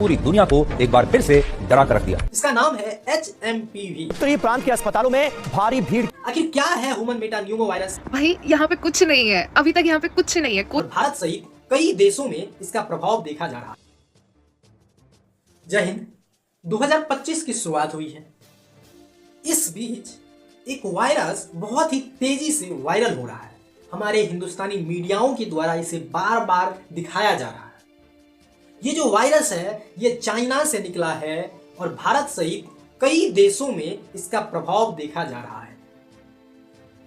पूरी दुनिया को एक बार फिर से डरा कर रख दिया। इसका नाम है HMPV। उत्तरी प्रांत के अस्पतालों में भारी भीड़। आखिर क्या है ह्यूमन मेटान्यूमो वायरस? भाई यहाँ पे कुछ नहीं है, अभी तक यहाँ पे कुछ नहीं है। और भारत सहित कई देशों में इसका प्रभाव देखा जा रहा है। जय हिंद। 2025 की शुरुआत हुई है। इस बीच एक वायरस बहुत ही तेजी से वायरल हो रहा है। हमारे हिंदुस्तानी मीडियाओं के द्वारा इसे बार बार दिखाया जा रहा है। ये जो वायरस है ये चाइना से निकला है और भारत सहित कई देशों में इसका प्रभाव देखा जा रहा है।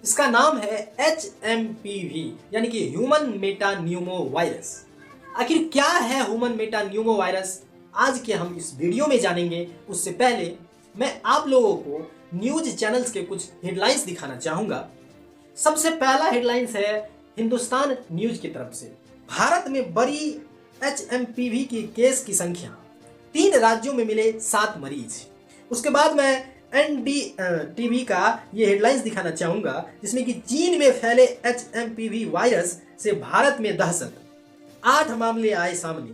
इसका नाम है HMPV यानी कि ह्यूमन मेटान्यूमो वायरस। आखिर क्या है ह्यूमन मेटान्यूमो वायरस, आज के हम इस वीडियो में जानेंगे। उससे पहले मैं आप लोगों को न्यूज चैनल्स के कुछ हेडलाइंस दिखाना चाहूंगा। सबसे पहला हेडलाइंस है हिंदुस्तान न्यूज की तरफ से। भारत में बड़ी HMPV की केस की संख्या, 3 राज्यों में मिले 7 मरीज। उसके बाद मैं NDTV का ये हेडलाइंस दिखाना चाहूंगा जिसमें कि चीन में फैले HMPV वायरस से भारत में दहशत, 8 मामले आए सामने।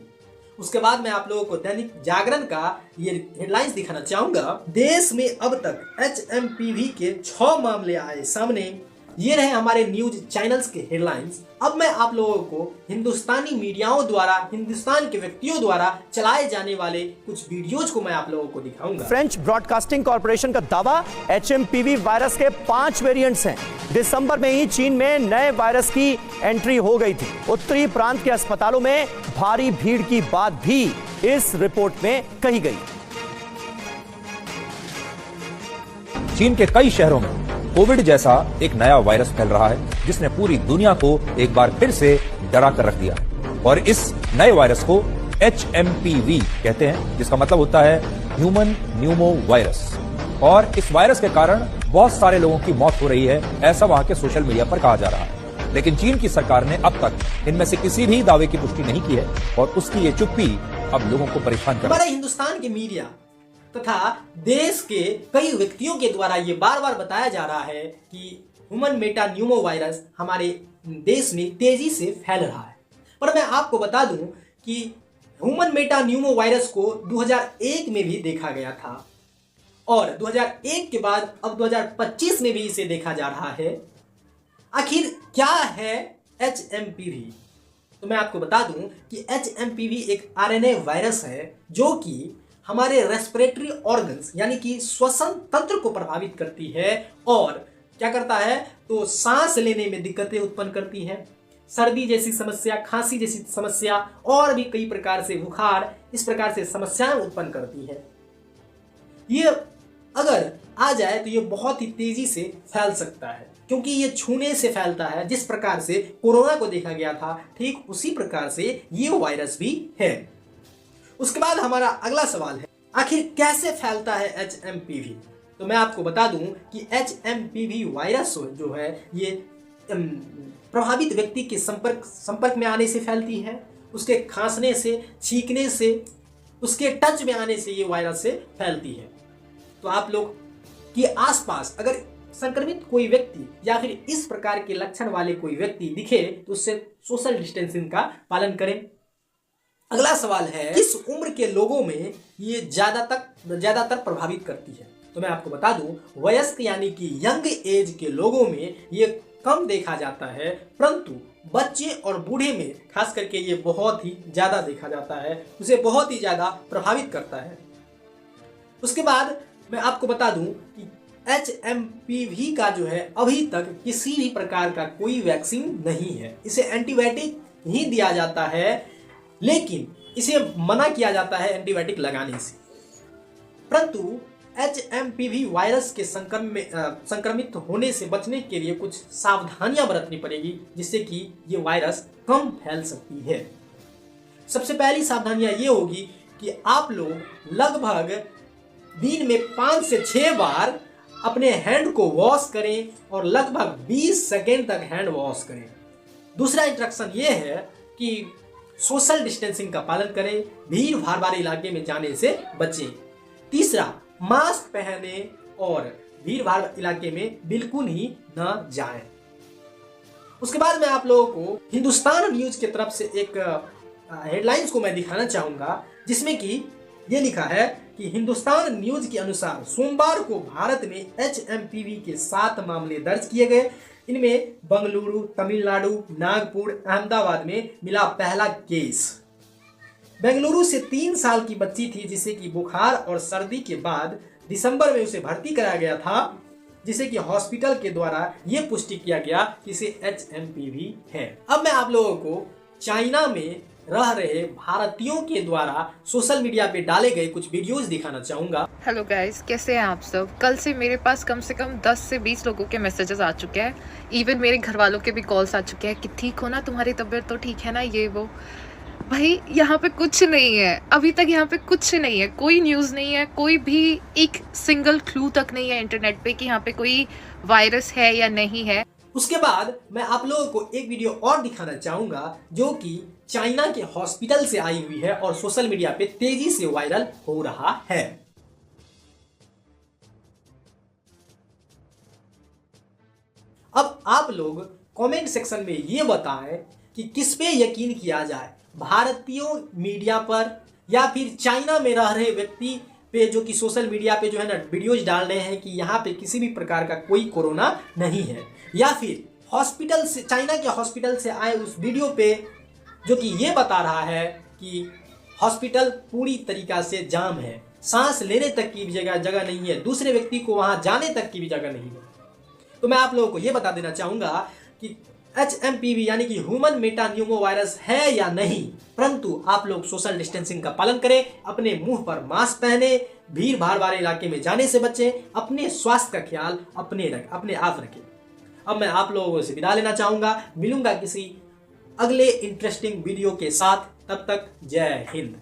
उसके बाद मैं आप लोगों को दैनिक जागरण का ये हेडलाइंस दिखाना चाहूंगा। देश में अब तक HMPV के 6 मामले आए सामने। ये रहे हमारे न्यूज चैनल्स के हेडलाइंस। अब मैं आप लोगों को हिंदुस्तानी मीडियाओं द्वारा, हिंदुस्तान के व्यक्तियों द्वारा चलाए जाने वाले कुछ वीडियोज को मैं आप लोगों को दिखाऊंगा। फ्रेंच ब्रॉडकास्टिंग कॉर्पोरेशन का दावा, HMPV वायरस के 5 वेरिएंट्स हैं। दिसंबर में ही चीन में नए वायरस की एंट्री हो गई थी। उत्तरी प्रांत के अस्पतालों में भारी भीड़ की बात भी इस रिपोर्ट में कही गई। चीन के कई शहरों में कोविड जैसा एक नया वायरस फैल रहा है जिसने पूरी दुनिया को एक बार फिर से डरा कर रख दिया है। और इस नए वायरस को HMPV कहते हैं, जिसका मतलब होता है ह्यूमन न्यूमो वायरस। और इस वायरस के कारण बहुत सारे लोगों की मौत हो रही है, ऐसा वहां के सोशल मीडिया पर कहा जा रहा है। लेकिन चीन की सरकार ने अब तक इनमें से किसी भी दावे की पुष्टि नहीं की है और उसकी ये चुप्पी अब लोगों को परेशान कर रही है। हमारे हिंदुस्तान के मीडिया तथा देश के कई व्यक्तियों के द्वारा ये बार बार बताया जा रहा है कि ह्यूमन मेटान्यूमो वायरस हमारे देश में तेजी से फैल रहा है। पर मैं आपको बता दूं कि ह्यूमन मेटान्यूमो वायरस को 2001 में भी देखा गया था और 2001 के बाद अब 2025 में भी इसे देखा जा रहा है। आखिर क्या है HMPV? तो मैं आपको बता दूं कि HMPV एक RNA वायरस है जो कि हमारे रेस्पिरेटरी ऑर्गन्स यानी कि श्वसन तंत्र को प्रभावित करती है और क्या करता है तो सांस लेने में दिक्कतें उत्पन्न करती है, सर्दी जैसी समस्या, खांसी जैसी समस्या और भी कई प्रकार से बुखार, इस प्रकार से समस्याएं उत्पन्न करती है। ये अगर आ जाए तो ये बहुत ही तेजी से फैल सकता है क्योंकि ये छूने से फैलता है। जिस प्रकार से कोरोना को देखा गया था ठीक उसी प्रकार से ये वायरस भी है। उसके बाद हमारा अगला सवाल है आखिर कैसे फैलता है HMPV? तो मैं आपको बता दूं कि HMPV वायरस जो है ये प्रभावित व्यक्ति के संपर्क में आने से फैलती है, उसके खांसने से, छींकने से, उसके टच में आने से ये वायरस से फैलती है। तो आप लोग के आसपास अगर संक्रमित कोई व्यक्ति या फिर इस प्रकार के लक्षण वाले कोई व्यक्ति दिखे तो उससे सोशल डिस्टेंसिंग का पालन करें। अगला सवाल है किस उम्र के लोगों में ये ज्यादातर प्रभावित करती है? तो मैं आपको बता दूं वयस्क यानी कि यंग एज के लोगों में ये कम देखा जाता है, परंतु बच्चे और बूढ़े में खास करके ये बहुत ही ज्यादा देखा जाता है, उसे बहुत ही ज्यादा प्रभावित करता है। उसके बाद मैं आपको बता दूं कि HMPV का जो है अभी तक किसी भी प्रकार का कोई वैक्सीन नहीं है। इसे एंटीबायोटिक ही दिया जाता है, लेकिन इसे मना किया जाता है एंटीबायोटिक लगाने से। परंतु HMPV वायरस के संक्रमित होने से बचने के लिए कुछ सावधानियां बरतनी पड़ेगी जिससे कि ये वायरस कम फैल सकती है। सबसे पहली सावधानियां ये होगी कि आप लोग लगभग दिन में 5 से 6 बार अपने हैंड को वॉश करें और लगभग 20 सेकेंड तक हैंड वॉश करें। दूसरा इंस्ट्रक्शन ये है कि सोशल डिस्टेंसिंग का पालन करें, भीड़ भाड़ वाले इलाके में जाने से बचें। तीसरा, मास्क पहने और भीड़ भाड़ इलाके में बिल्कुल ही न जाएं। उसके बाद मैं आप लोगों को हिंदुस्तान न्यूज की तरफ से एक हेडलाइंस को मैं दिखाना चाहूंगा जिसमें कि ये लिखा है कि हिंदुस्तान न्यूज के अनुसार सोमवार को भारत में HMPV के 7 मामले दर्ज किए गए। इनमें बंगलुरु, तमिलनाडु, नागपुर, अहमदाबाद में मिला पहला केस। बेंगलुरु से 3 साल की बच्ची थी जिसे कि बुखार और सर्दी के बाद दिसंबर में उसे भर्ती कराया गया था, जिसे कि हॉस्पिटल के द्वारा यह पुष्टि किया गया कि इसे HMPV है। अब मैं आप लोगों को चाइना में रह रहे भारतीयों के द्वारा सोशल मीडिया पे डाले गए कुछ वीडियोस दिखाना चाहूंगा। हेलो गाइस, कैसे हैं आप सब। कल से मेरे पास कम से कम 10 से 20 लोगों के मैसेजेस आ चुके हैं। इवन मेरे घर वालों के भी कॉल्स आ चुके हैं कि ठीक हो ना, तुम्हारी तबीयत तो ठीक है ना, ये वो। भाई यहाँ पे कुछ नहीं है, अभी तक यहाँ पे कुछ नहीं है, कोई न्यूज़ नहीं है, कोई भी एक सिंगल क्लू तक नहीं है इंटरनेट पे कि यहाँ पे कोई वायरस है या नहीं है। उसके बाद मैं आप लोगों को एक वीडियो और दिखाना चाहूंगा जो कि चाइना के हॉस्पिटल से आई हुई है और सोशल मीडिया पे तेजी से वायरल हो रहा है। अब आप लोग कमेंट सेक्शन में ये बताएं कि किस पे यकीन किया जाए, भारतीय मीडिया पर या फिर चाइना में रह रहे व्यक्ति पे जो कि सोशल मीडिया पे जो है ना वीडियोज डाल रहे हैं कि यहाँ पे किसी भी प्रकार का कोई कोरोना नहीं है, या फिर हॉस्पिटल से, चाइना के हॉस्पिटल से आए उस वीडियो पे जो कि ये बता रहा है कि हॉस्पिटल पूरी तरीका से जाम है, सांस लेने तक की भी जगह नहीं है, दूसरे व्यक्ति को वहां जाने तक की भी जगह नहीं है। तो मैं आप लोगों को ये बता देना चाहूंगा कि HMPV यानी कि ह्यूमन मेटा न्यूमो वायरस है या नहीं, परंतु आप लोग सोशल डिस्टेंसिंग का पालन करें, अपने मुंह पर मास्क पहने, भीड़ भाड़ वाले इलाके में जाने से बचें, अपने स्वास्थ्य का ख्याल अपने आप रखें। अब मैं आप लोगों से विदा लेना चाहूंगा, मिलूंगा किसी अगले इंटरेस्टिंग वीडियो के साथ। तब तक जय हिंद।